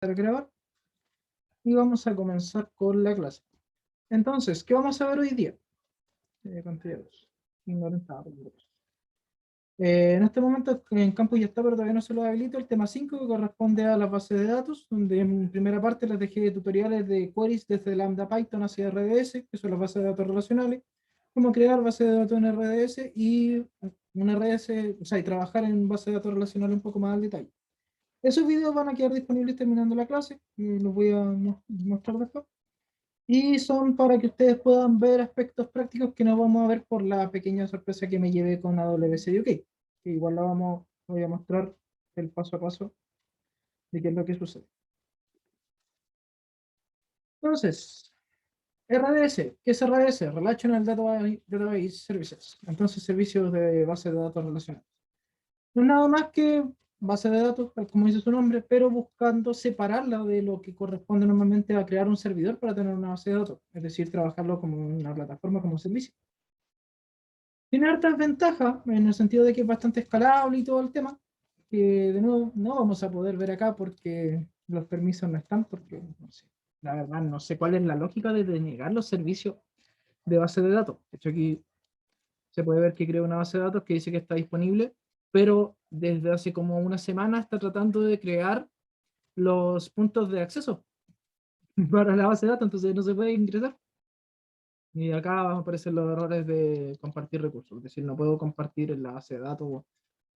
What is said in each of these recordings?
a grabar y vamos a comenzar con la clase. Entonces, ¿qué vamos a ver hoy día? Pantalla 2. En este momento en campus ya está, pero todavía no se lo habilito. El tema 5 que corresponde a las bases de datos, donde en primera parte les dejé tutoriales de queries desde Lambda Python hacia RDS, que son las bases de datos relacionales, cómo crear bases de datos en RDS y un RDS, o sea, y trabajar en bases de datos relacionales un poco más al detalle. Esos videos van a quedar disponibles terminando la clase, y los voy a mostrar después. Y son para que ustedes puedan ver aspectos prácticos que no vamos a ver por la pequeña sorpresa que me llevé con AWS UK. Que igual voy a mostrar el paso a paso de qué es lo que sucede. Entonces, RDS, ¿qué es RDS? Relational Database Services. Entonces, servicios de base de datos relacionados. No es nada más que base de datos, tal como dice su nombre, pero buscando separarla de lo que corresponde normalmente a crear un servidor para tener una base de datos, es decir, trabajarlo como una plataforma, como un servicio. Tiene hartas ventajas en el sentido de que es bastante escalable y todo el tema, que de nuevo no vamos a poder ver acá porque los permisos no están, porque no sé, la verdad no sé cuál es la lógica de denegar los servicios de base de datos. De hecho, aquí se puede ver que creo una base de datos que dice que está disponible, pero desde hace como una semana está tratando de crear los puntos de acceso para la base de datos, entonces no se puede ingresar. Y acá van a aparecer los errores de compartir recursos, es decir, no puedo compartir en la base de datos,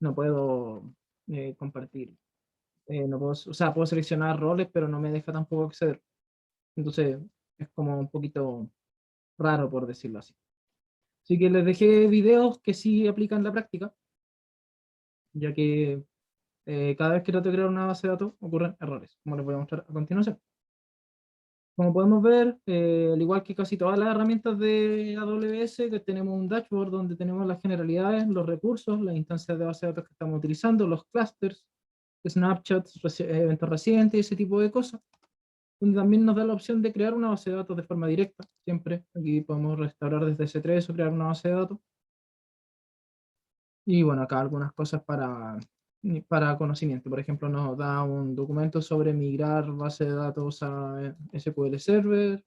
no puedo compartir, no puedo, o sea, puedo seleccionar roles, pero no me deja tampoco acceder. Entonces es como un poquito raro, por decirlo así. Así que les dejé videos que sí aplican la práctica, ya que cada vez que trato de crear una base de datos ocurren errores, como les voy a mostrar a continuación. Como podemos ver, al igual que casi todas las herramientas de AWS, que tenemos un dashboard donde tenemos las generalidades, los recursos, las instancias de base de datos que estamos utilizando, los clusters, snapshots, eventos recientes, ese tipo de cosas, donde también nos da la opción de crear una base de datos de forma directa, siempre. Aquí podemos restaurar desde S3 o crear una base de datos. Y bueno, acá algunas cosas para conocimiento. Por ejemplo, nos da un documento sobre migrar base de datos a SQL Server,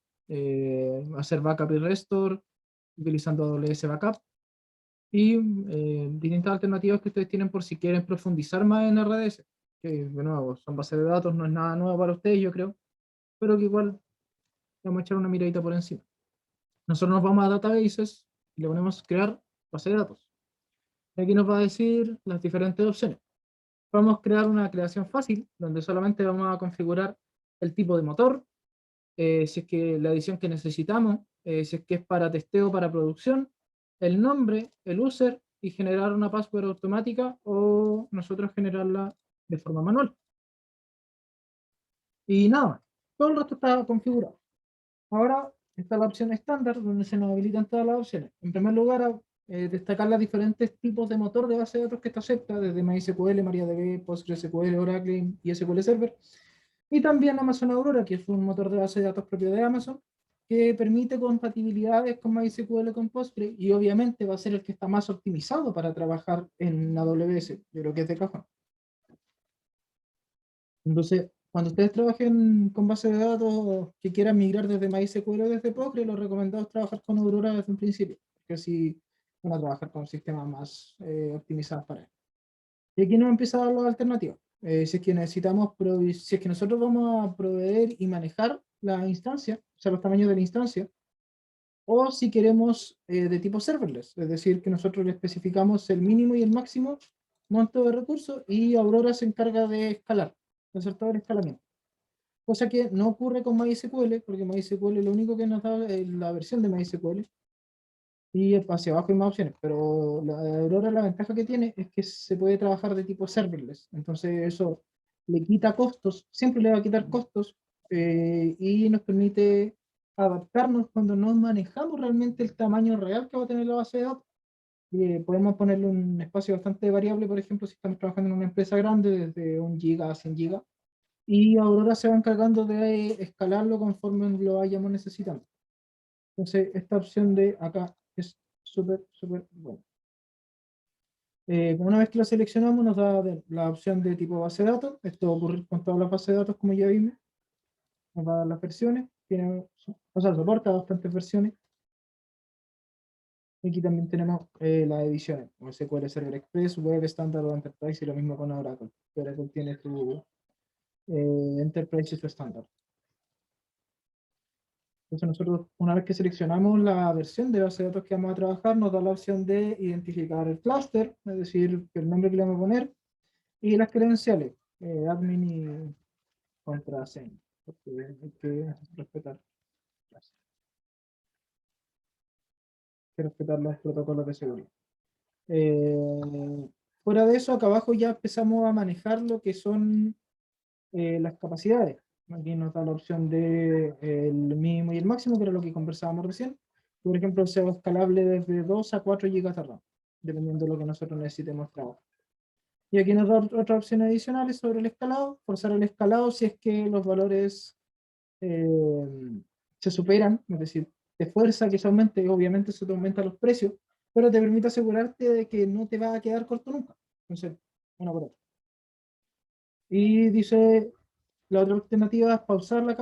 hacer backup y restore utilizando AWS Backup y distintas alternativas que ustedes tienen por si quieren profundizar más en RDS, que de nuevo son bases de datos, no es nada nuevo para ustedes, yo creo, pero que igual vamos a echar una miradita por encima. Nosotros nos vamos a databases y le ponemos crear base de datos. Y aquí nos va a decir las diferentes opciones. Podemos crear una creación fácil, donde solamente vamos a configurar el tipo de motor, si es que la edición que necesitamos, si es que es para testeo, para producción, el nombre, el user y generar una password automática o nosotros generarla de forma manual. Y nada, todo el resto está configurado. Ahora está la opción estándar, donde se nos habilitan todas las opciones. En primer lugar, destacar los diferentes tipos de motor de base de datos que está acepta, desde MySQL, MariaDB, PostgreSQL, Oracle y SQL Server. Y también Amazon Aurora, que es un motor de base de datos propio de Amazon, que permite compatibilidades con MySQL con Postgre, y obviamente va a ser el que está más optimizado para trabajar en AWS, de lo que es de cajón. Entonces, cuando ustedes trabajen con bases de datos que quieran migrar desde MySQL o desde Postgre, lo recomendado es trabajar con Aurora desde un principio, porque así van a trabajar con sistemas más optimizados para él. Y aquí nos empieza a dar las alternativas. Si es que si es que nosotros vamos a proveer y manejar la instancia, o sea, los tamaños de la instancia, o si queremos de tipo serverless, es decir, que nosotros le especificamos el mínimo y el máximo monto de recursos y Aurora se encarga de escalar, de hacer todo el escalamiento. Cosa que no ocurre con MySQL, porque MySQL lo único que nos da es la versión de MySQL y hacia abajo hay más opciones, pero la de Aurora la ventaja que tiene es que se puede trabajar de tipo serverless, entonces eso le quita costos, siempre le va a quitar costos y nos permite adaptarnos cuando no manejamos realmente el tamaño real que va a tener la base de datos. Podemos ponerle un espacio bastante variable, por ejemplo, si estamos trabajando en una empresa grande, desde 1 GB a 100 GB, y Aurora se va encargando de escalarlo conforme lo vayamos necesitando. Entonces, esta opción de acá es súper, súper buena. Una vez que lo seleccionamos, nos da la opción de tipo base de datos. Esto va a ocurrir con todas las bases de datos, como ya vimos. Nos va a dar las versiones. Tiene, o sea, soporta bastantes versiones. Aquí también tenemos las ediciones, como SQL Server Express, Web Standard o Enterprise, y lo mismo con Oracle. Oracle tiene su Enterprise y su estándar. Entonces nosotros, una vez que seleccionamos la versión de base de datos que vamos a trabajar, nos da la opción de identificar el clúster, es decir, el nombre que le vamos a poner, y las credenciales, admin y contraseña, porque hay que respetar, los protocolos de seguridad. Fuera de eso, acá abajo ya empezamos a manejar lo que son las capacidades. Aquí nos da la opción de el mínimo y el máximo, que era lo que conversábamos recién. Por ejemplo, sea escalable desde 2 a 4 GB de RAM, dependiendo de lo que nosotros necesitemos trabajar. Y aquí nos da otras opciones adicionales sobre el escalado, forzar el escalado si es que los valores se superan, es decir, te fuerza que se aumente, obviamente eso te aumenta los precios, pero te permite asegurarte de que no te va a quedar corto nunca. Entonces, una por otra. Y dice, la otra alternativa es pausar la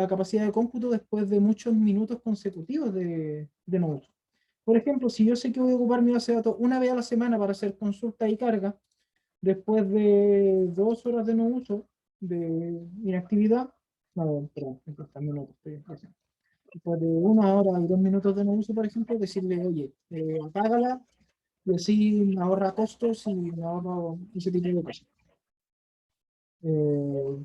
capacidad de cómputo después de muchos minutos consecutivos de no uso. Por ejemplo, si yo sé que voy a ocupar mi base de datos una vez a la semana para hacer consulta y carga, después de 2 horas de no uso, de inactividad, no, perdón, en 30 minutos estoy haciendo. Después de 1 hora y 2 minutos de no uso, por ejemplo, decirle, oye, apágala, y así me ahorra costos y me ahorro ese tipo de cosas. Eh,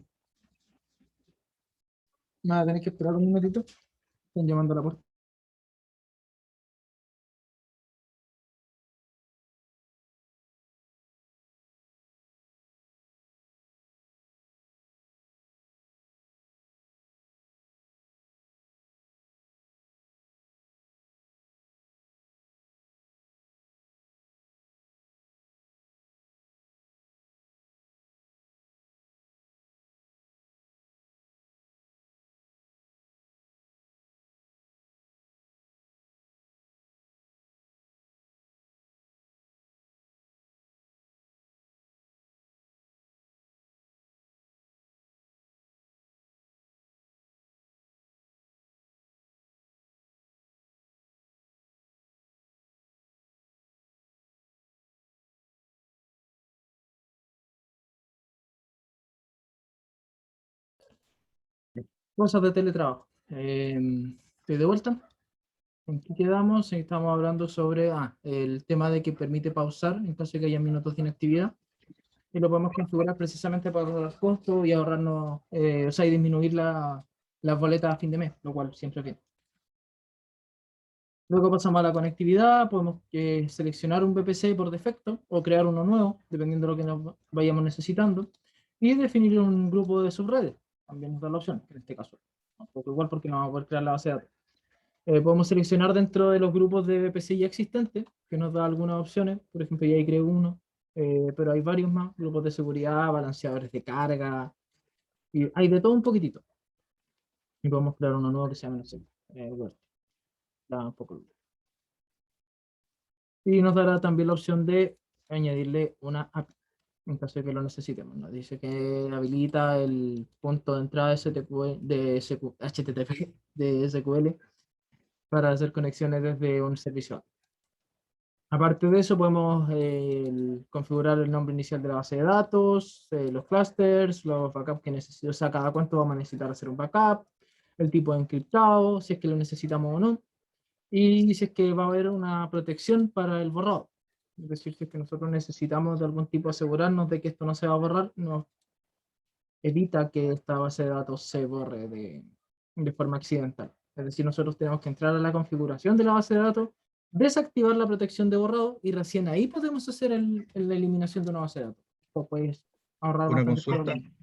Nada, tenéis que esperar un minutito. Están llamando a la puerta. Cosas de teletrabajo. Estoy de vuelta. ¿En qué quedamos? Estamos hablando sobre el tema de que permite pausar en caso de que haya minutos de inactividad. Y lo podemos configurar precisamente para ahorrar costos y ahorrarnos, o sea, y disminuir las boletas a fin de mes, lo cual siempre es bien. Luego pasamos a la conectividad, podemos seleccionar un VPC por defecto o crear uno nuevo, dependiendo de lo que nos vayamos necesitando, y definir un grupo de subredes. También nos da la opción, en este caso. ¿No? Igual porque no vamos a poder crear la base de datos. Podemos seleccionar dentro de los grupos de VPC ya existentes, que nos da algunas opciones. Por ejemplo, ya ahí creo uno, pero hay varios más, grupos de seguridad, balanceadores de carga, y hay de todo un poquitito. Y podemos crear uno nuevo que se llama, no sé, Word. Da un poco. Y nos dará también la opción de añadirle una API, en caso de que lo necesitemos. Nos dice que habilita el punto de entrada HTTP de SQL para hacer conexiones desde un servicio. Aparte de eso, podemos configurar el nombre inicial de la base de datos, los clusters, los backups que necesitamos, o sea, cada cuánto vamos a necesitar hacer un backup, el tipo de encriptado, si es que lo necesitamos o no, y si es que va a haber una protección para el borrado. Es decir, si es que nosotros necesitamos de algún tipo asegurarnos de que esto no se va a borrar, nos evita que esta base de datos se borre de forma accidental. Es decir, nosotros tenemos que entrar a la configuración de la base de datos, desactivar la protección de borrado y recién ahí podemos hacer la eliminación de una base de datos. Esto puede ahorrar Una bastante consulta. problemas.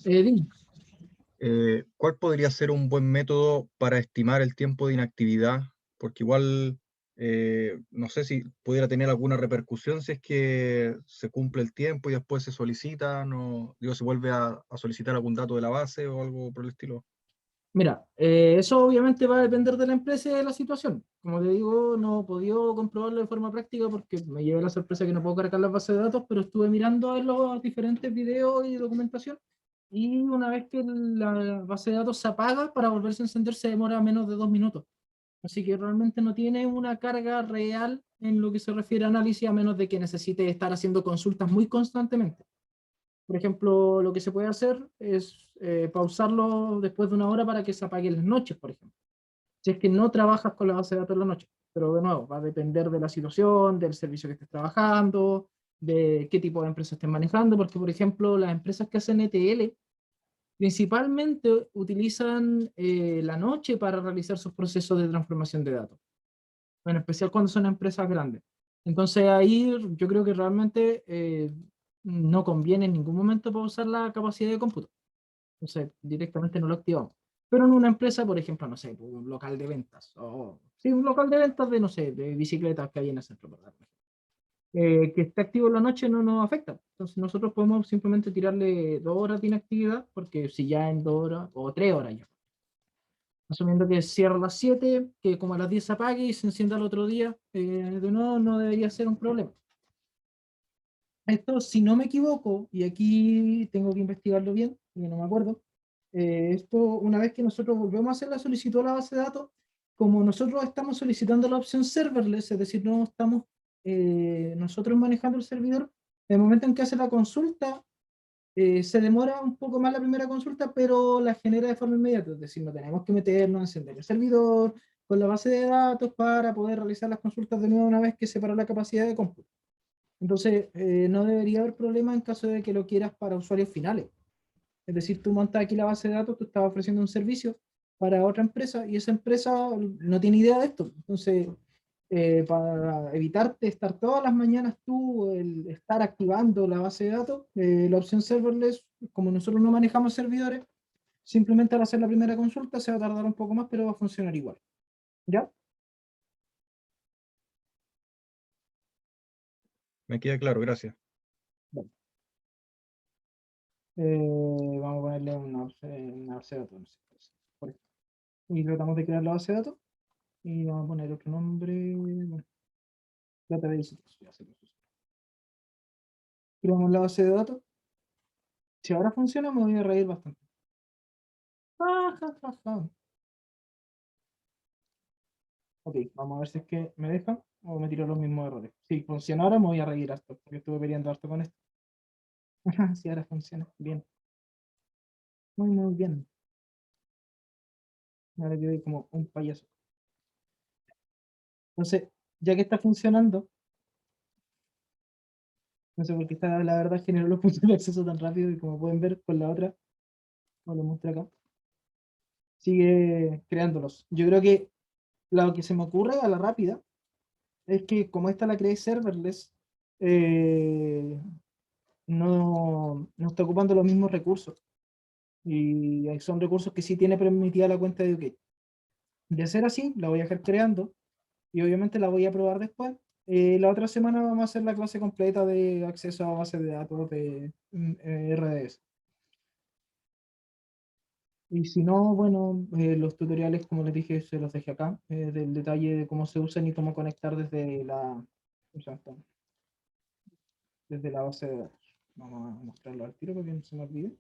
Dime. ¿Cuál podría ser un buen método para estimar el tiempo de inactividad? Porque igual, no sé si pudiera tener alguna repercusión si es que se cumple el tiempo y después se solicita, no, digo, se vuelve a solicitar algún dato de la base o algo por el estilo. Mira, eso obviamente va a depender de la empresa y de la situación. Como te digo, no he podido comprobarlo de forma práctica porque me llevé la sorpresa que no puedo cargar las bases de datos, pero estuve mirando en los diferentes videos y documentación. Y una vez que la base de datos se apaga, para volverse a encender se demora menos de 2 minutos. Así que realmente no tiene una carga real en lo que se refiere a análisis, a menos de que necesite estar haciendo consultas muy constantemente. Por ejemplo, lo que se puede hacer es pausarlo después de 1 hora para que se apague en las noches, por ejemplo. Si es que no trabajas con la base de datos en la noche. Pero de nuevo, va a depender de la situación, del servicio que estés trabajando, de qué tipo de empresa estés manejando, porque por ejemplo, las empresas que hacen ETL principalmente utilizan la noche para realizar sus procesos de transformación de datos, en especial cuando son empresas grandes. Entonces ahí yo creo que realmente no conviene en ningún momento pausar la capacidad de cómputo. Entonces directamente no lo activamos. Pero en una empresa, por ejemplo, no sé, un local de ventas, o sí, un local de ventas de, no sé, de bicicletas que hay en el centro, por ejemplo, que esté activo en la noche no nos afecta. Entonces nosotros podemos simplemente tirarle 2 horas de inactividad, porque si ya en 2 horas, o 3 horas ya, asumiendo que cierra a las 7, que como a las 10 se apague y se encienda el otro día, de nuevo no debería ser un problema. Esto, si no me equivoco, y aquí tengo que investigarlo bien, porque no me acuerdo, esto una vez que nosotros volvemos a hacer la solicitud a la base de datos, como nosotros estamos solicitando la opción serverless, es decir, no estamos nosotros manejando el servidor, en el momento en que hace la consulta, se demora un poco más la primera consulta, pero la genera de forma inmediata, es decir, no tenemos que meternos a encender el servidor con la base de datos para poder realizar las consultas de nuevo una vez que se paró la capacidad de cómputo. Entonces, no debería haber problema en caso de que lo quieras para usuarios finales. Es decir, tú montas aquí la base de datos, tú estás ofreciendo un servicio para otra empresa y esa empresa no tiene idea de esto. Entonces, para evitarte estar todas las mañanas tú, el estar activando la base de datos, la opción serverless, como nosotros no manejamos servidores, simplemente al hacer la primera consulta se va a tardar un poco más, pero va a funcionar igual. ¿Ya? Me queda claro, gracias. Bueno, vamos a ponerle una base de datos. No sé, por ejemplo. Y tratamos de crear la base de datos y vamos a poner otro nombre. Bueno, database. Ya sé qué es. Creamos la base de datos. Si ahora funciona, me voy a reír bastante. Ja, ja, ja, ja. Ok, vamos a ver si es que me deja o me tiro los mismos errores. Si funciona ahora, me voy a reír harto, porque estuve peleando harto con esto. Si ahora funciona. Bien. Muy, muy bien. Ahora quedé como un payaso. Entonces, ya que está funcionando, no sé por qué está, la verdad, generó los puntos de acceso tan rápido y como pueden ver con la otra, como lo muestra acá, sigue creándolos. Yo creo que lo que se me ocurre a la rápida es que como esta la creé serverless, eh, no está ocupando los mismos recursos. Y son recursos que sí tiene permitida la cuenta de OK. De ser así, la voy a dejar creando y obviamente la voy a probar después. La otra semana vamos a hacer la clase completa de acceso a bases de datos de RDS. Y si no, bueno, los tutoriales, como les dije, se los dejé acá, del detalle de cómo se usan y cómo conectar o sea, desde la base de datos. Vamos a mostrarlo al tiro porque no se me olvide.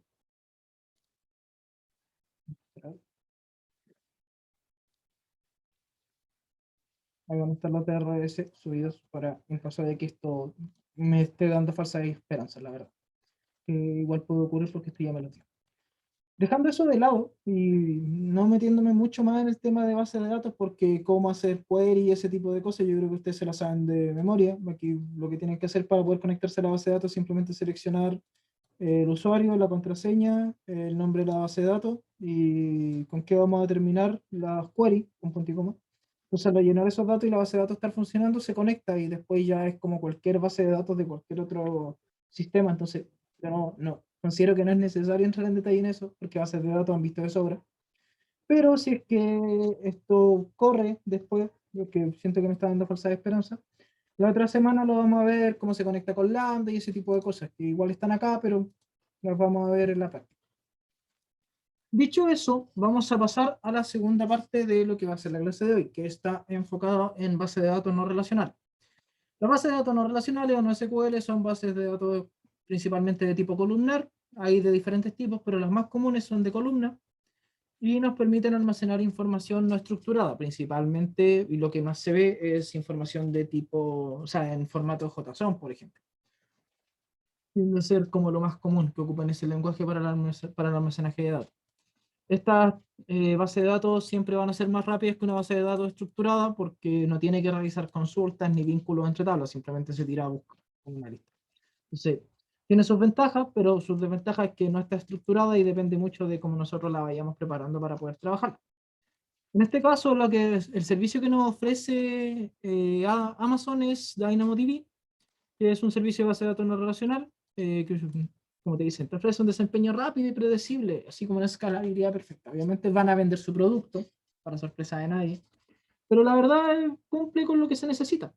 Ahí van a estar los DRS subidos para, en caso de que esto me esté dando falsas esperanzas, la verdad. Que igual puede ocurrir porque esto ya me lo dio. Dejando eso de lado y no metiéndome mucho más en el tema de base de datos, porque cómo hacer query y ese tipo de cosas, yo creo que ustedes se la saben de memoria. Aquí lo que tienen que hacer para poder conectarse a la base de datos es simplemente seleccionar el usuario, la contraseña, el nombre de la base de datos y con qué vamos a terminar las queries, con punto y coma. Entonces, al llenar esos datos y la base de datos estar funcionando, se conecta y después ya es como cualquier base de datos de cualquier otro sistema. Entonces, yo no considero que no es necesario entrar en detalle en eso, porque bases de datos han visto de sobra. Pero si es que esto corre después, porque siento que me está dando falsa esperanza, la otra semana lo vamos a ver cómo se conecta con Lambda y ese tipo de cosas, que igual están acá, pero las vamos a ver en la práctica. Dicho eso, vamos a pasar a la segunda parte de lo que va a ser la clase de hoy, que está enfocada en base de datos no relacionales. Las bases de datos no relacionales o no SQL son bases de datos principalmente de tipo columnar. Hay de diferentes tipos, pero las más comunes son de columna y nos permiten almacenar información no estructurada, principalmente, y lo que más se ve es información de tipo, o sea, en formato JSON, por ejemplo. Tiende a ser como lo más común que ocupan ese lenguaje para el almacenaje de datos. Estas bases de datos siempre van a ser más rápidas que una base de datos estructurada porque no tiene que realizar consultas ni vínculos entre tablas, simplemente se tira a buscar en una lista. Entonces, tiene sus ventajas, pero sus desventajas es que no está estructurada y depende mucho de cómo nosotros la vayamos preparando para poder trabajar. En este caso, el servicio que nos ofrece Amazon es DynamoDB, que es un servicio de base de datos no relacional, que, como te dicen, te ofrece un desempeño rápido y predecible, así como una escalabilidad perfecta. Obviamente van a vender su producto, para sorpresa de nadie, pero la verdad cumple con lo que se necesita.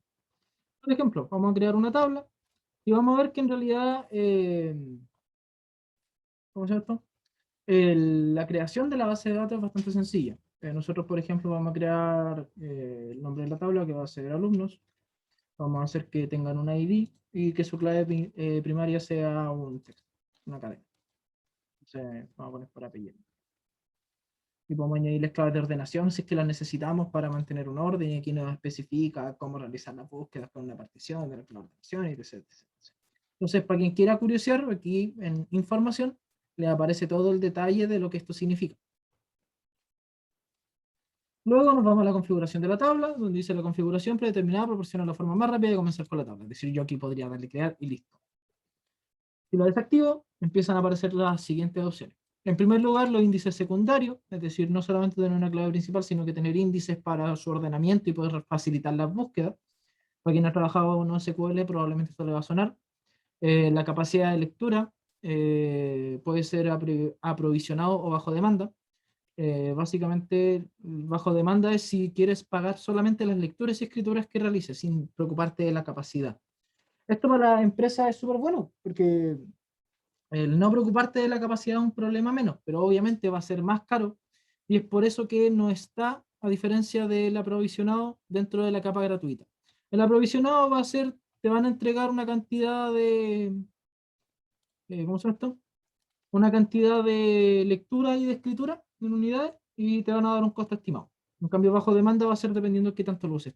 Por ejemplo, vamos a crear una tabla y vamos a ver que en realidad, ¿cómo se llama esto? La creación de la base de datos es bastante sencilla. Nosotros, por ejemplo, vamos a crear el nombre de la tabla, que va a ser alumnos. Vamos a hacer que tengan un ID y que su clave primaria sea un texto, una cadena. Entonces, vamos a poner por apellido. Y podemos añadirles claves de ordenación si es que las necesitamos para mantener un orden. Y aquí nos especifica cómo realizar las búsquedas con una partición de la clave de ordenación, etc. Entonces, para quien quiera curiosear, aquí en información le aparece todo el detalle de lo que esto significa. Luego nos vamos a la configuración de la tabla, donde dice la configuración predeterminada proporciona la forma más rápida de comenzar con la tabla. Es decir, yo aquí podría darle crear y listo. Si lo desactivo, empiezan a aparecer las siguientes opciones. En primer lugar, los índices secundarios, es decir, no solamente tener una clave principal, sino que tener índices para su ordenamiento y poder facilitar las búsquedas. Para quien ha trabajado en SQL, probablemente esto le va a sonar. La capacidad de lectura puede ser aprovisionado o bajo demanda. Básicamente, bajo demanda es si quieres pagar solamente las lecturas y escrituras que realices, sin preocuparte de la capacidad. Esto para la empresa es súper bueno, porque el no preocuparte de la capacidad es un problema menos, pero obviamente va a ser más caro y es por eso que no está, a diferencia del aprovisionado, dentro de la capa gratuita. El aprovisionado va a ser, te van a entregar una cantidad de, ¿cómo se llama esto? Una cantidad de lectura y de escritura en unidades y te van a dar un costo estimado. En cambio, bajo demanda va a ser dependiendo de qué tanto lo uses.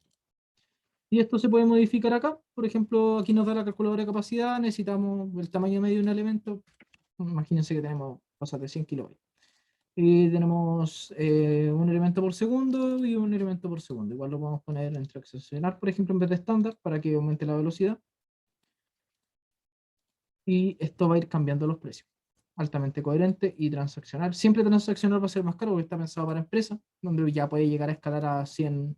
Y esto se puede modificar acá. Por ejemplo, aquí nos da la calculadora de capacidad, necesitamos el tamaño medio de un elemento. Imagínense que tenemos cosas de 100 kilobytes. Y tenemos un elemento por segundo y un elemento por segundo. Igual lo podemos poner entre excepcional, por ejemplo, en vez de estándar, para que aumente la velocidad. Y esto va a ir cambiando los precios. Altamente coherente y transaccional. Siempre transaccional va a ser más caro porque está pensado para empresas, donde ya puede llegar a escalar a $100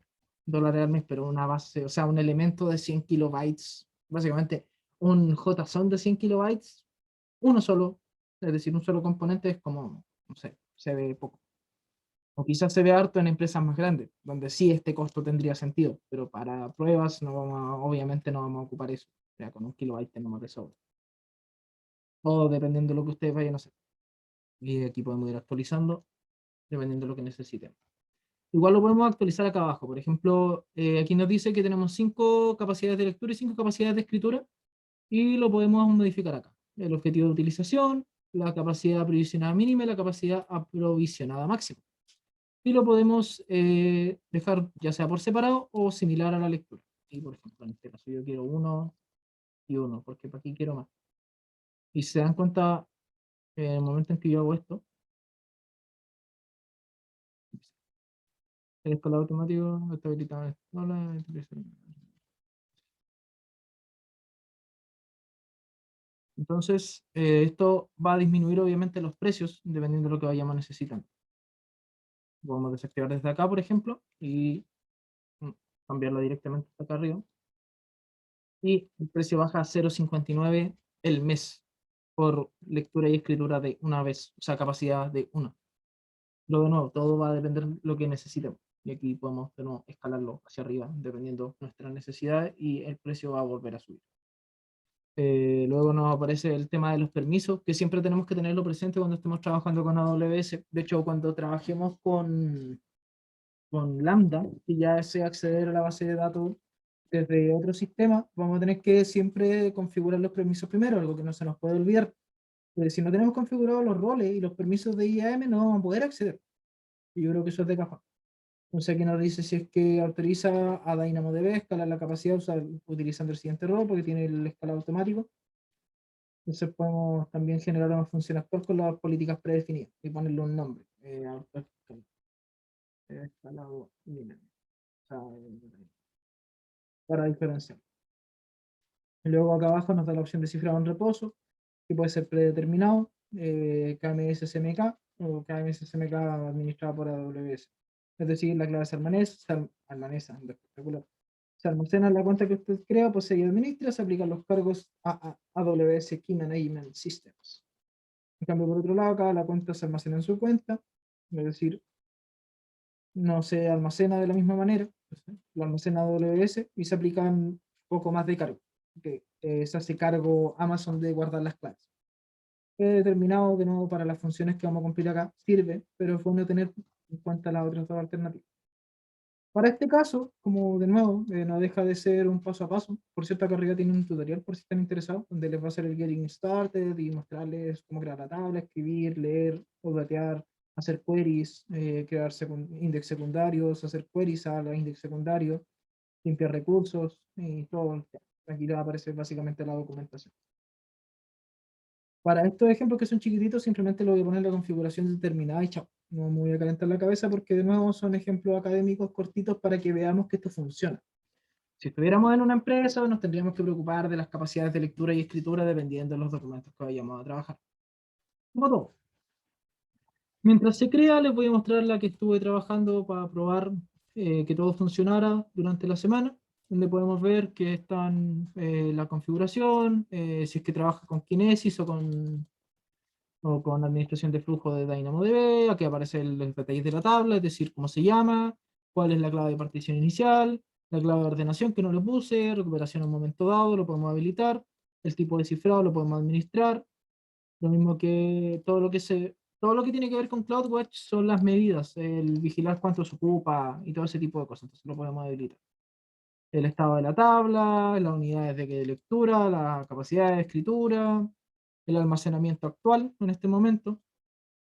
al mes, pero una base, o sea, un elemento de 100 kilobytes, básicamente un JSON de 100 kilobytes, uno solo, es decir, un solo componente es como, no sé, se ve poco. O quizás se ve harto en empresas más grandes, donde sí este costo tendría sentido, pero para pruebas no vamos obviamente no vamos a ocupar eso. O sea, con un kilobyte tenemos de sobra. O dependiendo de lo que ustedes vayan a hacer. Y aquí podemos ir actualizando dependiendo de lo que necesitemos. Igual lo podemos actualizar acá abajo. Por ejemplo, aquí nos dice que tenemos 5 capacidades de lectura y 5 capacidades de escritura y lo podemos modificar acá. El objetivo de utilización, la capacidad aprovisionada mínima y la capacidad aprovisionada máxima. Y lo podemos dejar ya sea por separado o similar a la lectura. Y por ejemplo, en este caso yo quiero uno y uno, porque para aquí quiero más. Y se dan cuenta en el momento en que yo hago esto, el escalar automático está habilitado en hola, entonces, esto va a disminuir obviamente los precios dependiendo de lo que vayamos necesitando. Podemos desactivar desde acá, por ejemplo, y mm, cambiarlo directamente hasta acá arriba. Y el precio baja a 0,59 el mes por lectura y escritura de una vez, o sea, capacidad de una. Lo de nuevo, todo va a depender de lo que necesitemos. Y aquí podemos de nuevo escalarlo hacia arriba dependiendo de nuestras necesidades y el precio va a volver a subir. Luego nos aparece el tema de los permisos, que siempre tenemos que tenerlo presente cuando estemos trabajando con AWS. De hecho, cuando trabajemos con Lambda, y ya sea acceder a la base de datos desde otro sistema, vamos a tener que siempre configurar los permisos primero, algo que no se nos puede olvidar. Si no tenemos configurados los roles y los permisos de IAM, no vamos a poder acceder. Y yo creo que eso es de cajón. Entonces aquí nos dice si es que autoriza a DynamoDB escalar la capacidad utilizando el siguiente rol, porque tiene el escalado automático. Entonces podemos también generar una función actual con las políticas predefinidas y ponerle un nombre. Escalado dinámico. O sea, para diferenciar. Y luego acá abajo nos da la opción de cifrado en reposo, que puede ser predeterminado, KMS SMK o KMS SMK administrada por AWS. Es decir, la clave se almanesa, espectacular. Se almacena en la cuenta que usted crea, posee y administra, se aplican los cargos a AWS Key Management Systems. En cambio, por otro lado, acá la cuenta se almacena en su cuenta, es decir, no se almacena de la misma manera, lo almacena AWS y se aplican un poco más de cargo, que se hace cargo Amazon de guardar las claves. He determinado de nuevo para las funciones que vamos a cumplir acá, sirve, pero es bueno tener en cuenta las otras dos alternativas. Para este caso, como de nuevo, no deja de ser un paso a paso. Por cierto, acá arriba tiene un tutorial por si están interesados, donde les va a hacer el Getting Started y mostrarles cómo crear la tabla, escribir, leer, datear, hacer queries, crear index secundarios, hacer queries a los index secundarios, limpiar recursos y todo. Aquí les aparece básicamente la documentación. Para estos ejemplos que son chiquititos, simplemente le voy a poner la configuración determinada y chao. No me voy a calentar la cabeza porque de nuevo son ejemplos académicos cortitos para que veamos que esto funciona. Si estuviéramos en una empresa, nos tendríamos que preocupar de las capacidades de lectura y escritura dependiendo de los documentos que vayamos a trabajar. Como todo. Mientras se crea, les voy a mostrar la que estuve trabajando para probar que todo funcionara durante la semana, donde podemos ver que están la configuración, si es que trabaja con Kinesis o con administración de flujo de DynamoDB, aquí aparece el detalle de la tabla, es decir, cómo se llama, cuál es la clave de partición inicial, la clave de ordenación que no le puse, recuperación en un momento dado, lo podemos habilitar, el tipo de cifrado lo podemos administrar, lo mismo que todo lo que tiene que ver con CloudWatch son las medidas, el vigilar cuánto se ocupa y todo ese tipo de cosas, entonces lo podemos habilitar. El estado de la tabla, las unidades de lectura, la capacidad de escritura, el almacenamiento actual en este momento,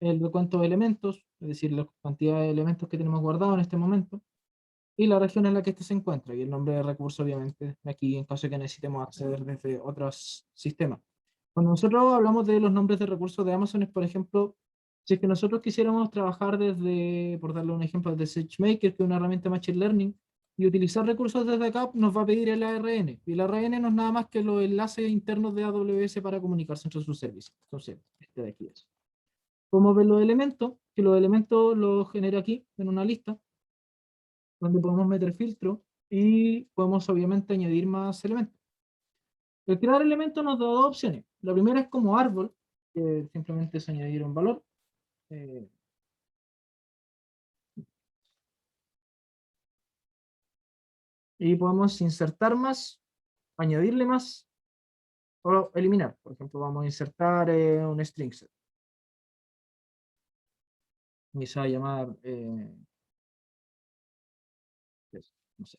el recuento de elementos, es decir, la cantidad de elementos que tenemos guardados en este momento, y la región en la que este se encuentra, y el nombre de recurso, obviamente, aquí en caso de que necesitemos acceder desde otros sistemas. Cuando nosotros hablamos de los nombres de recursos de Amazon, es, por ejemplo, si es que nosotros quisiéramos trabajar desde, por darle un ejemplo, desde SageMaker, que es una herramienta de Machine Learning, y utilizar recursos desde acá, nos va a pedir el ARN. Y el ARN no es nada más que los enlaces internos de AWS para comunicarse entre sus servicios. Entonces, este de aquí es. Podemos ver los elementos, que los elementos los genera aquí, en una lista, donde podemos meter filtro y podemos obviamente añadir más elementos. El crear elementos nos da dos opciones. La primera es como árbol, que simplemente es añadir un valor. eh, y podemos insertar más, añadirle más o eliminar. Por ejemplo, vamos a insertar un string set. Y se va a llamar, no sé,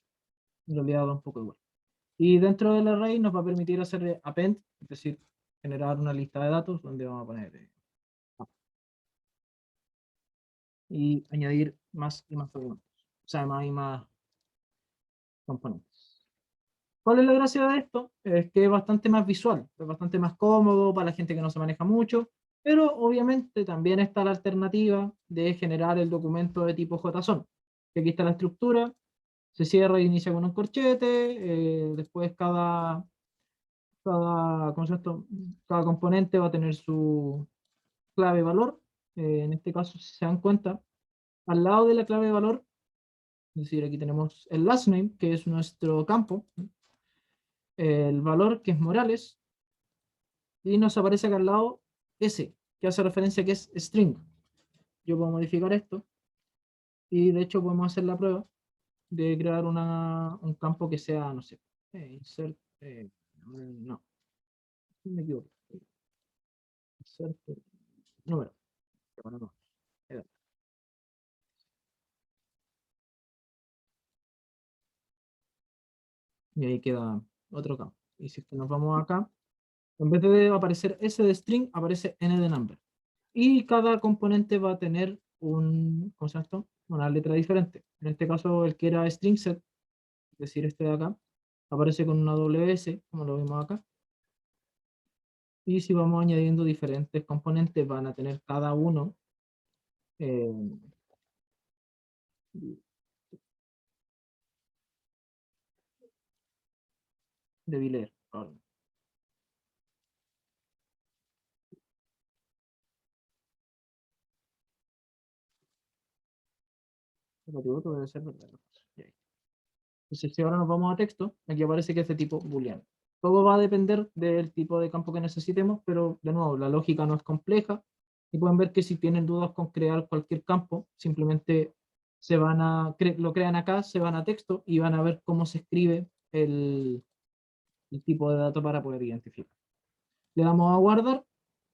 en realidad da un poco igual. Y dentro del array nos va a permitir hacer append, es decir, generar una lista de datos donde vamos a poner y añadir más y más elementos. O sea, más y más componentes. ¿Cuál es la gracia de esto? Es que es bastante más visual, es bastante más cómodo para la gente que no se maneja mucho, pero obviamente también está la alternativa de generar el documento de tipo JSON. Aquí está la estructura, se cierra e inicia con un corchete, después ¿cómo se llama esto? Cada componente va a tener su clave valor. En este caso, si se dan cuenta, al lado de la clave valor, es decir, aquí tenemos el last name, que es nuestro campo, el valor, que es Morales, y nos aparece acá al lado S, que hace referencia a que es string. Yo puedo modificar esto, y de hecho podemos hacer la prueba de crear un campo que sea, no sé, insert, no. Me equivoco. Número. Bueno, no. Y ahí queda otro campo. Y si es que nos vamos acá, en vez de aparecer S de string, aparece N de number. Y cada componente va a tener ¿cómo se llama esto? Una letra diferente. En este caso, el que era string set, es decir, este de acá, aparece con una WS, como lo vimos acá. Y si vamos añadiendo diferentes componentes, van a tener cada uno eh, debí leer. El atributo debe ser verdadero. Entonces, si ahora nos vamos a texto, aquí aparece que es de tipo booleano. Todo va a depender del tipo de campo que necesitemos, pero de nuevo, la lógica no es compleja. Y pueden ver que si tienen dudas con crear cualquier campo, simplemente lo crean acá, se van a texto y van a ver cómo se escribe el tipo de dato para poder identificar. Le damos a guardar.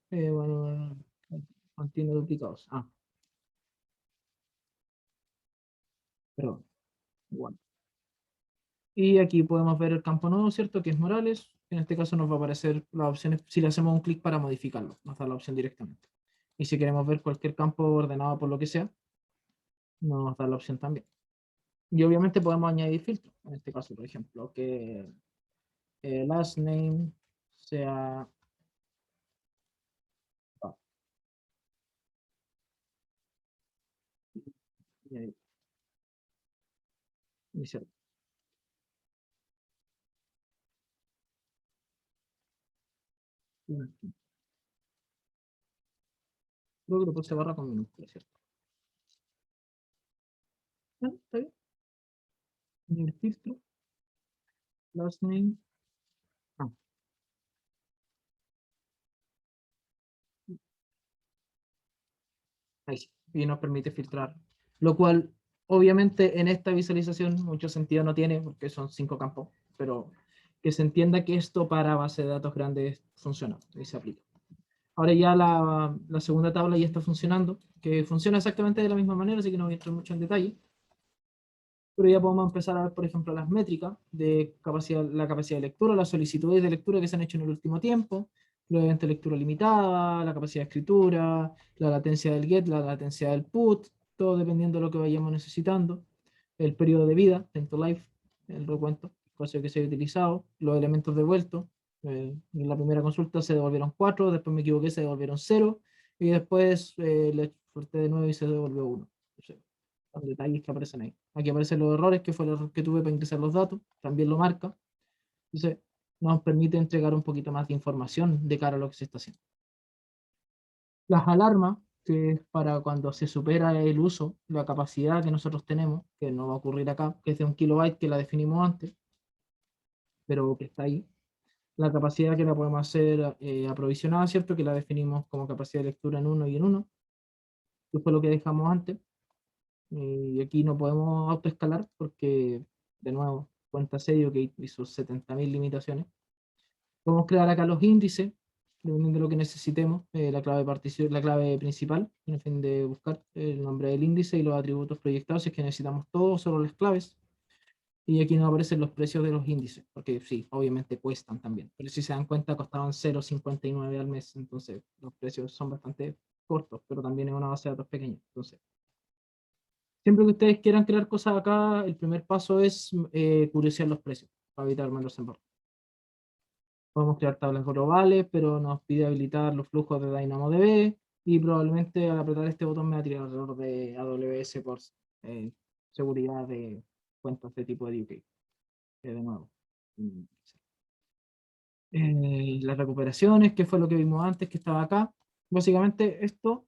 Bueno, mantiene duplicados. Perdón. Bueno. Y aquí podemos ver el campo nuevo, ¿cierto? Que es Morales. En este caso nos va a aparecer las opciones, si le hacemos un clic para modificarlo, nos da la opción directamente. Y si queremos ver cualquier campo ordenado por lo que sea, nos da la opción también. Y obviamente podemos añadir filtros. En este caso, por ejemplo, que last name sea... Iniciar. Creo que lo puse barra con minúscula, ¿cierto? ¿Está bien? Y el filtro, last name. Ahí sí, y nos permite filtrar. Lo cual, obviamente, en esta visualización mucho sentido no tiene, porque son 5 campos, pero que se entienda que esto para base de datos grandes funciona y se aplica. Ahora ya la segunda tabla ya está funcionando, que funciona exactamente de la misma manera, así que no voy a entrar mucho en detalle. Pero ya podemos empezar a ver, por ejemplo, las métricas de la capacidad de lectura, las solicitudes de lectura que se han hecho en el último tiempo, los eventos de lectura limitada, la capacidad de escritura, la latencia del get, la latencia del put, todo dependiendo de lo que vayamos necesitando, el periodo de vida, time to life, el recuento, cosa que se haya utilizado, los elementos devueltos. En la primera consulta se devolvieron 4, después me equivoqué, se devolvieron 0, y después le corté de nuevo y se devolvió 1. Los detalles que aparecen ahí. Aquí aparecen los errores, que fue el error que tuve para ingresar los datos, también lo marca. Entonces, nos permite entregar un poquito más de información de cara a lo que se está haciendo. Las alarmas, que es para cuando se supera el uso, la capacidad que nosotros tenemos, que no va a ocurrir acá, que es de 1 kilobyte, que la definimos antes, pero que está ahí. La capacidad que la podemos hacer aprovisionada, ¿cierto? Que la definimos como capacidad de lectura en 1 y en 1, que fue lo que dejamos antes. Y aquí no podemos autoescalar porque, de nuevo, cuenta serio que hizo 70.000 limitaciones. Podemos crear acá los índices, dependiendo de lo que necesitemos, la clave partición, la clave principal, en el fin de buscar el nombre del índice y los atributos proyectados, si es que necesitamos todo, solo las claves. Y aquí nos aparecen los precios de los índices, porque sí, obviamente cuestan también. Pero si se dan cuenta, costaban 0,59 al mes, entonces los precios son bastante cortos, pero también es una base de datos pequeña. Entonces, siempre que ustedes quieran crear cosas acá, el primer paso es curiosear los precios, para evitar malos embarques. Podemos crear tablas globales, pero nos pide habilitar los flujos de DynamoDB, y probablemente al apretar este botón me va a tirar error de AWS por seguridad de cuentas de tipo de UK. De nuevo. Las recuperaciones, que fue lo que vimos antes, que estaba acá. Básicamente esto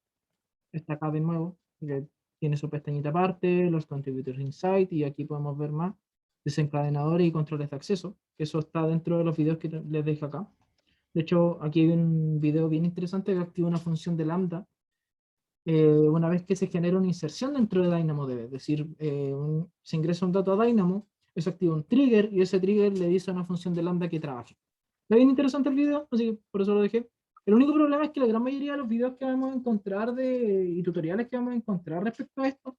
está acá de nuevo, que tiene su pestañita aparte, los contributors insight, y aquí podemos ver más desencadenadores y controles de acceso, que eso está dentro de los videos que les dejo acá. De hecho, aquí hay un video bien interesante que activa una función de lambda una vez que se genera una inserción dentro de DynamoDB. Es decir, se ingresa un dato a Dynamo, eso activa un trigger y ese trigger le dice a una función de lambda que trabaje. Está bien interesante el video, así que por eso lo dejé. El único problema es que la gran mayoría de los videos que vamos a encontrar y tutoriales que vamos a encontrar respecto a esto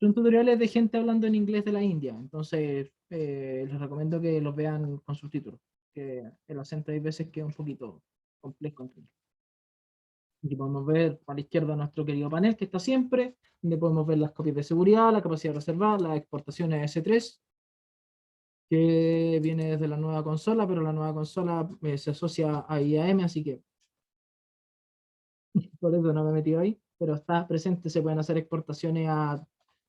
son tutoriales de gente hablando en inglés de la India. Entonces, les recomiendo que los vean con subtítulos, que el acento hay veces que es un poquito complejo. Aquí podemos ver a la izquierda nuestro querido panel que está siempre, donde podemos ver las copias de seguridad, la capacidad de reservar, las exportaciones S3, que viene desde la nueva consola, pero la nueva consola se asocia a IAM, así que por eso no me he metido ahí, pero está presente, se pueden hacer exportaciones a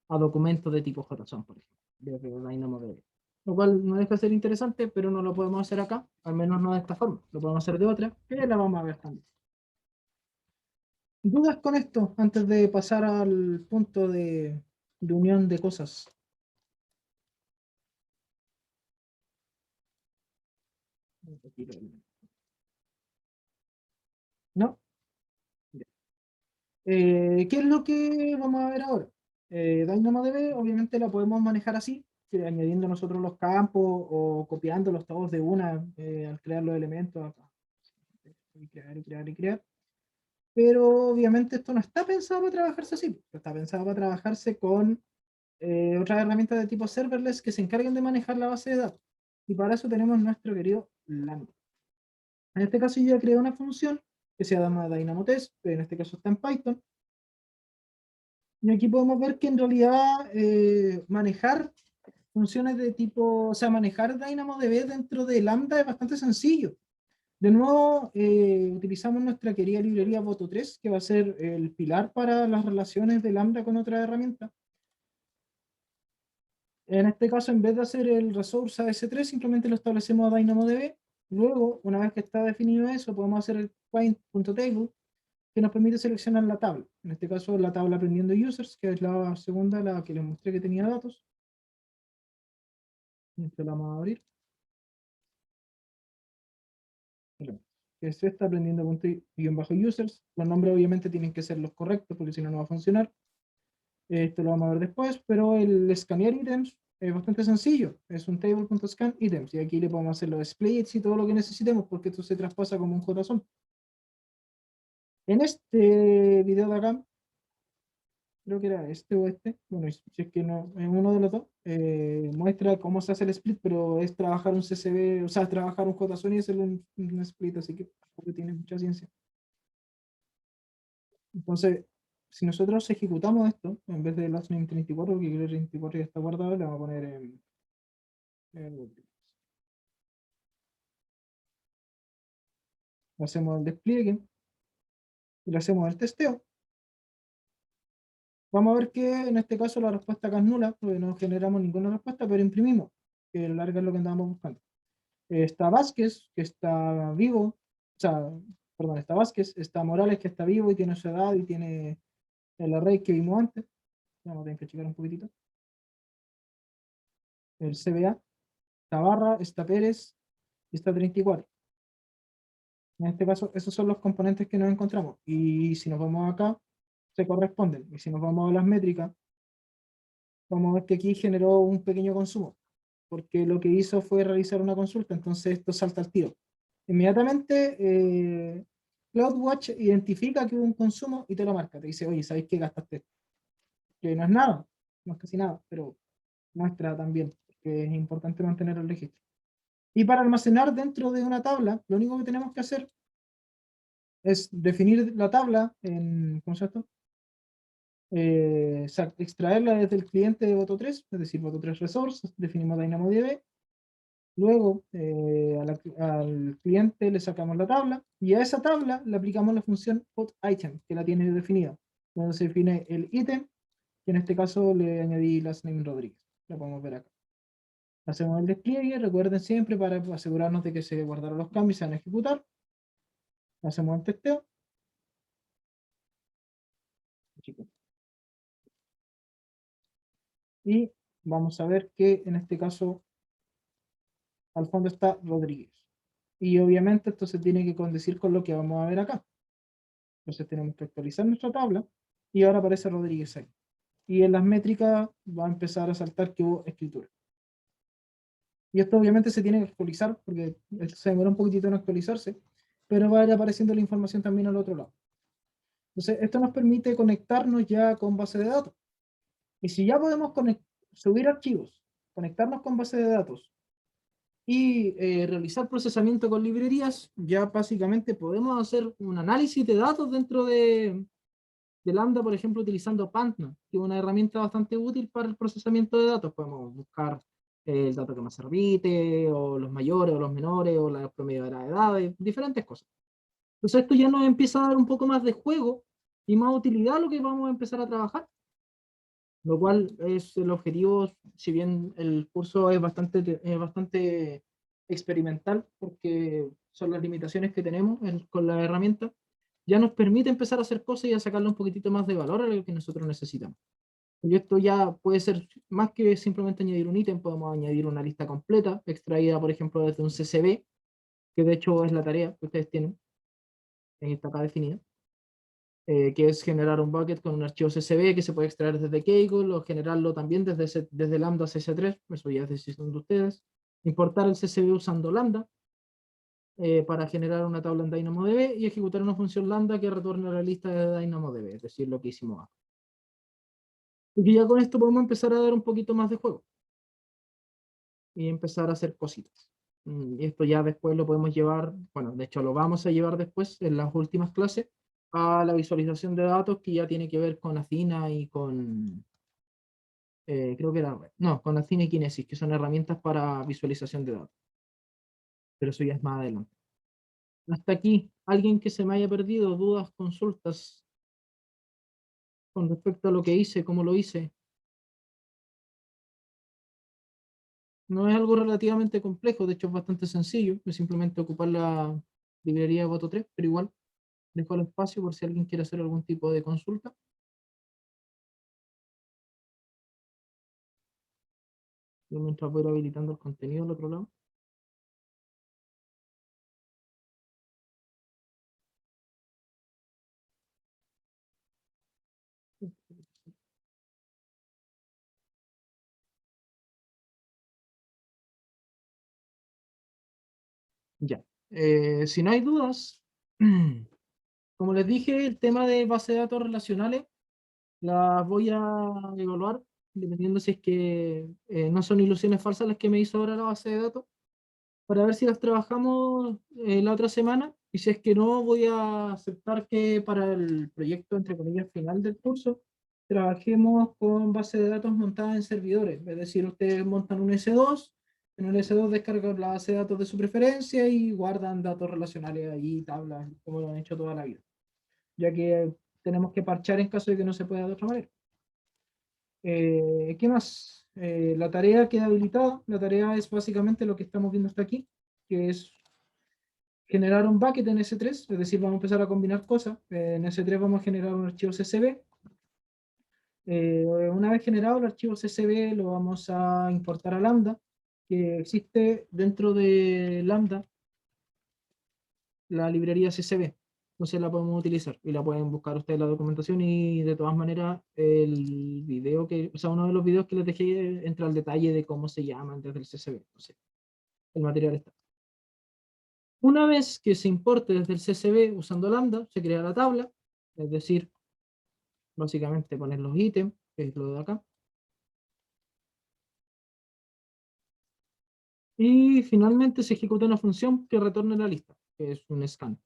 documentos de tipo JSON, por ejemplo, desde DynamoDB. Lo cual no deja de ser interesante, pero no lo podemos hacer acá, al menos no de esta forma. Lo podemos hacer de otra, que la vamos a ver también. ¿Dudas con esto antes de pasar al punto de unión de cosas? ¿No? ¿Qué es lo que vamos a ver ahora? DynamoDB obviamente la podemos manejar así, añadiendo nosotros los campos o copiándolos todos de una al crear los elementos acá. Y crear y crear y crear. Pero obviamente esto no está pensado para trabajarse así, está pensado para trabajarse con otras herramientas de tipo serverless que se encarguen de manejar la base de datos. Y para eso tenemos nuestro querido Lambda. En este caso yo ya creé una función que se llama DynamoTest, pero en este caso está en Python. Y aquí podemos ver que en realidad manejar funciones de tipo, o sea, manejar DynamoDB dentro de Lambda es bastante sencillo. De nuevo, utilizamos nuestra querida librería Boto3, que va a ser el pilar para las relaciones de Lambda con otra herramienta. En este caso, en vez de hacer el resource a S3, simplemente lo establecemos a DynamoDB. Luego, una vez que está definido eso, podemos hacer el find.table, que nos permite seleccionar la tabla. En este caso, la tabla aprendiendo users, que es la segunda, la que les mostré que tenía datos. Esto la vamos a abrir. Que es esta, aprendiendo.users. Los nombres obviamente tienen que ser los correctos, porque si no, no va a funcionar. Esto lo vamos a ver después, pero el escanear ítems es bastante sencillo. Es un table.scan items, y aquí le podemos hacer los splits y todo lo que necesitemos, porque esto se traspasa como un JSON. En este video de acá, creo que era este o este, bueno, si es que no, es uno de los dos, muestra cómo se hace el split, pero es trabajar un CSV, o sea, trabajar un JSON y hacerle un split, así que tampoco tiene mucha ciencia. Entonces, si nosotros ejecutamos esto, en vez de last name 34, que el 34 ya está guardado, le vamos a poner en hacemos el despliegue y le hacemos el testeo, vamos a ver que en este caso la respuesta acá es nula, porque no generamos ninguna respuesta, pero imprimimos, que larga es lo que andábamos buscando. Está Vázquez, que está vivo, o sea, perdón, está Vázquez, está Morales, que está vivo y tiene su edad y tiene el array que vimos antes. Vamos a tener que checar un poquitito. El CBA, está Barra, está Pérez y está 34. En este caso, esos son los componentes que nos encontramos. Y si nos vamos acá, se corresponden. Y si nos vamos a las métricas, vamos a ver que aquí generó un pequeño consumo, porque lo que hizo fue realizar una consulta, entonces esto salta al tiro. Inmediatamente, CloudWatch identifica que hubo un consumo y te lo marca, te dice, oye, ¿sabéis qué gastaste? Que no es nada, no es casi nada, pero muestra también, que es importante mantener el registro. Y para almacenar dentro de una tabla, lo único que tenemos que hacer es definir la tabla en, ¿cómo se llama esto? Extraerla desde el cliente de Boto3, es decir, Boto3 Resource, definimos DynamoDB, luego al cliente le sacamos la tabla y a esa tabla le aplicamos la función putItem, que la tiene definida, donde se define el ítem, que en este caso le añadí last name Rodríguez, la podemos ver acá. Hacemos el despliegue, recuerden siempre para asegurarnos de que se guardaron los cambios y se van a ejecutar. Hacemos el testeo. Y vamos a ver que en este caso al fondo está Rodríguez. Y obviamente esto se tiene que condecir con lo que vamos a ver acá. Entonces tenemos que actualizar nuestra tabla y ahora aparece Rodríguez ahí. Y en las métricas va a empezar a saltar que hubo escritura. Y esto obviamente se tiene que actualizar, porque se demora un poquitito en actualizarse, pero va a ir apareciendo la información también al otro lado. Entonces, esto nos permite conectarnos ya con base de datos. Y si ya podemos subir archivos, conectarnos con base de datos y realizar procesamiento con librerías, ya básicamente podemos hacer un análisis de datos dentro de Lambda, por ejemplo, utilizando Pantna, que es una herramienta bastante útil para el procesamiento de datos. Podemos buscar el dato que más se repite, o los mayores, o los menores, o la promedio de las edades, diferentes cosas. Entonces esto ya nos empieza a dar un poco más de juego y más utilidad a lo que vamos a empezar a trabajar, lo cual es el objetivo, si bien el curso es bastante experimental, porque son las limitaciones que tenemos con la herramienta, ya nos permite empezar a hacer cosas y a sacarle un poquitito más de valor a lo que nosotros necesitamos. Y esto ya puede ser más que simplemente añadir un ítem, podemos añadir una lista completa, extraída, por ejemplo, desde un CSV, que de hecho es la tarea que ustedes tienen, está acá definida, que es generar un bucket con un archivo CSV que se puede extraer desde Kaggle o generarlo también desde Lambda CC3, eso ya es decisión de ustedes. Importar el CSV usando Lambda para generar una tabla en DynamoDB y ejecutar una función Lambda que retorne la lista de DynamoDB, es decir, lo que hicimos acá. Y ya con esto podemos empezar a dar un poquito más de juego y empezar a hacer cositas. Y esto ya después lo podemos llevar, bueno, de hecho lo vamos a llevar después en las últimas clases a la visualización de datos que ya tiene que ver con Athena y con, creo que era, no, con Athena y Kinesis, que son herramientas para visualización de datos. Pero eso ya es más adelante. Hasta aquí, alguien que se me haya perdido, dudas, consultas con respecto a lo que hice, cómo lo hice. No es algo relativamente complejo, de hecho es bastante sencillo, es simplemente ocupar la librería de Boto 3, pero igual dejo el espacio por si alguien quiere hacer algún tipo de consulta. Yo mientras voy a ir habilitando el contenido al otro lado. Ya. Si no hay dudas, como les dije, el tema de base de datos relacionales las voy a evaluar, dependiendo si es que no son ilusiones falsas las que me hizo ahora la base de datos, para ver si las trabajamos la otra semana, y si es que no, voy a aceptar que para el proyecto, entre comillas, final del curso, trabajemos con base de datos montada en servidores, es decir, ustedes montan un S2, en un S2 descargan la base de datos de su preferencia y guardan datos relacionales allí, tablas, como lo han hecho toda la vida, ya que tenemos que parchar en caso de que no se pueda de otra manera. ¿Qué más? La tarea queda habilitada. La tarea es básicamente lo que estamos viendo hasta aquí, que es generar un bucket en S3, es decir, vamos a empezar a combinar cosas. En S3 vamos a generar un archivo CSV. Una vez generado el archivo CSV, lo vamos a importar a Lambda, que existe dentro de Lambda la librería CSV. Entonces la podemos utilizar y la pueden buscar ustedes en la documentación, y de todas maneras el video que, o sea, uno de los videos que les dejé entra al detalle de cómo se llaman desde el CSV. Entonces, el material está. Una vez que se importe desde el CSV usando Lambda, se crea la tabla, es decir, básicamente poner los ítems, que es lo de acá. Y finalmente se ejecuta una función que retorne la lista, que es un scan,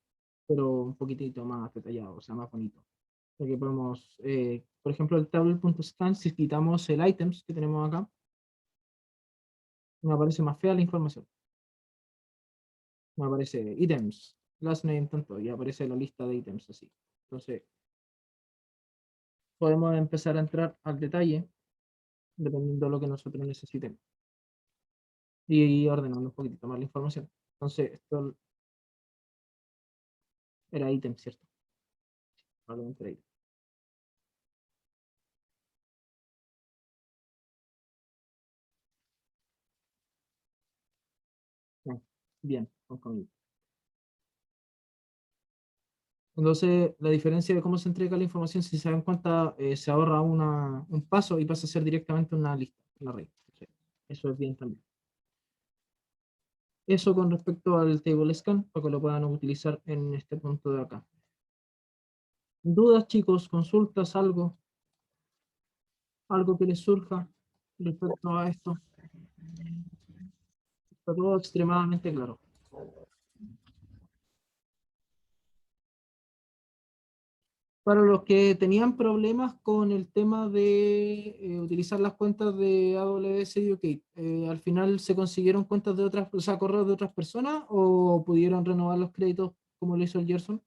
pero un poquitito más detallado, o sea, más bonito. Aquí podemos, por ejemplo, el table.scan, si quitamos el items que tenemos acá, me aparece más fea la información. Me aparece items, last name, tanto, y aparece la lista de ítems así. Entonces, podemos empezar a entrar al detalle, dependiendo de lo que nosotros necesitemos. Y ordenando un poquitito más la información. Entonces, esto era ítem, ¿cierto? Probablemente era ítem. Ah, bien, vamos conmigo. Entonces, la diferencia de cómo se entrega la información, si se dan cuenta, se ahorra un paso y pasa a ser directamente una lista, una array. Sí, eso es bien también. Eso con respecto al table scan, para que lo puedan utilizar en este punto de acá. ¿Dudas, chicos? ¿Consultas? ¿Algo que les surja respecto a esto? Está todo extremadamente claro. Para los que tenían problemas con el tema de utilizar las cuentas de AWS UK, ¿al final se consiguieron cuentas de otras, o sea, correos de otras personas o pudieron renovar los créditos como lo hizo el Gerson?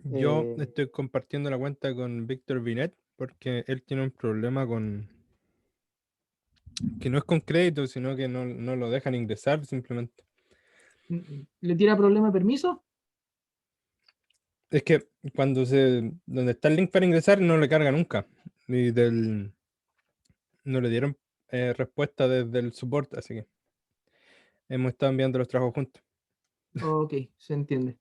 Yo Eh, estoy compartiendo la cuenta con Víctor Binet porque él tiene un problema con que no es con crédito, sino que no lo dejan ingresar simplemente. ¿Le tira problema de permiso? Es que donde está el link para ingresar no le carga nunca. Y no le dieron respuesta desde el support, así que hemos estado enviando los trabajos juntos. Ok, se entiende.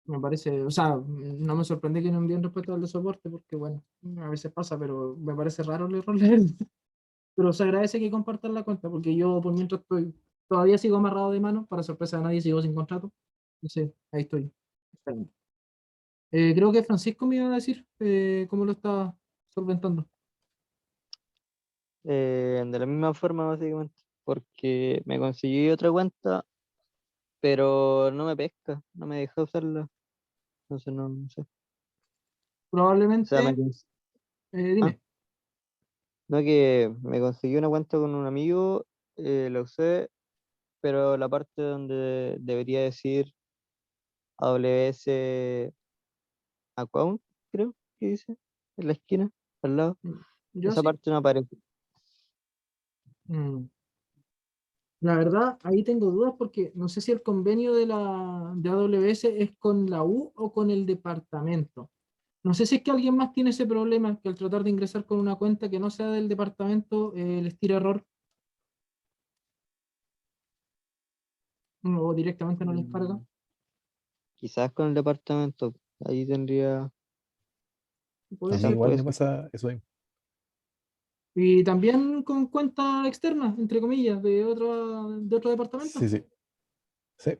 Me parece, o sea, no me sorprende que no envíen respuesta al de soporte, porque bueno, a veces pasa, pero me parece raro el error. Pero se agradece que compartan la cuenta, porque yo por mientras todavía sigo amarrado de mano, para sorpresa de nadie, sigo sin contrato. Entonces, ahí estoy. Esperando. Creo que Francisco me iba a decir cómo lo está solventando. de la misma forma, básicamente, porque me conseguí otra cuenta, pero no me pesca, no me deja usarla. Entonces, no sé. O sea, Probablemente, ah, dime. no, que me conseguí una cuenta con un amigo, la usé, pero la parte donde debería decir AWS Account, creo que dice, en la esquina, al lado, Yo esa sí. parte no aparece. Mm. La verdad, ahí tengo dudas porque no sé si el convenio de AWS es con la U o con el departamento. No sé si es que alguien más tiene ese problema, que al tratar de ingresar con una cuenta que no sea del departamento, les tira error o directamente no les carga. Mm, Quizás con el departamento, ahí tendría, A Puede mí quizás ser. igual puede me ser. pasa eso ahí. Y también con cuenta externa, entre comillas, de otro departamento. Sí, sí. Sí.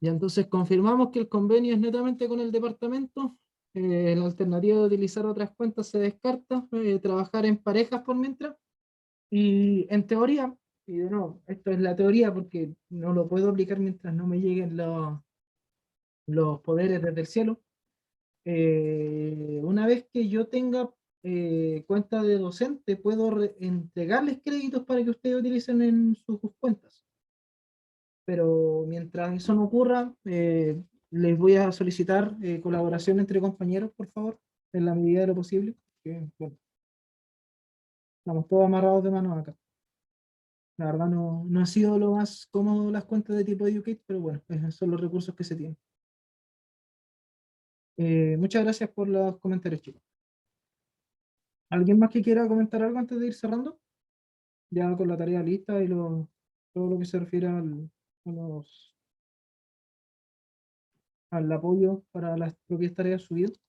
Y entonces confirmamos que el convenio es netamente con el departamento. La alternativa de utilizar otras cuentas se descarta. Trabajar en parejas por mientras. Y en teoría, y de nuevo, esto es la teoría porque no lo puedo aplicar mientras no me lleguen los poderes desde el cielo. Una vez que yo tenga cuenta de docente, puedo entregarles créditos para que ustedes utilicen en sus cuentas. Pero mientras eso no ocurra, les voy a solicitar colaboración entre compañeros, por favor, en la medida de lo posible. Que, bueno, estamos todos amarrados de manos acá. La verdad no ha sido lo más cómodo las cuentas de tipo Educate, pero bueno, esos son los recursos que se tienen. Muchas gracias por los comentarios, chicos. ¿Alguien más que quiera comentar algo antes de ir cerrando? Ya con la tarea lista y todo lo que se refiere a al apoyo para las propias tareas subidas.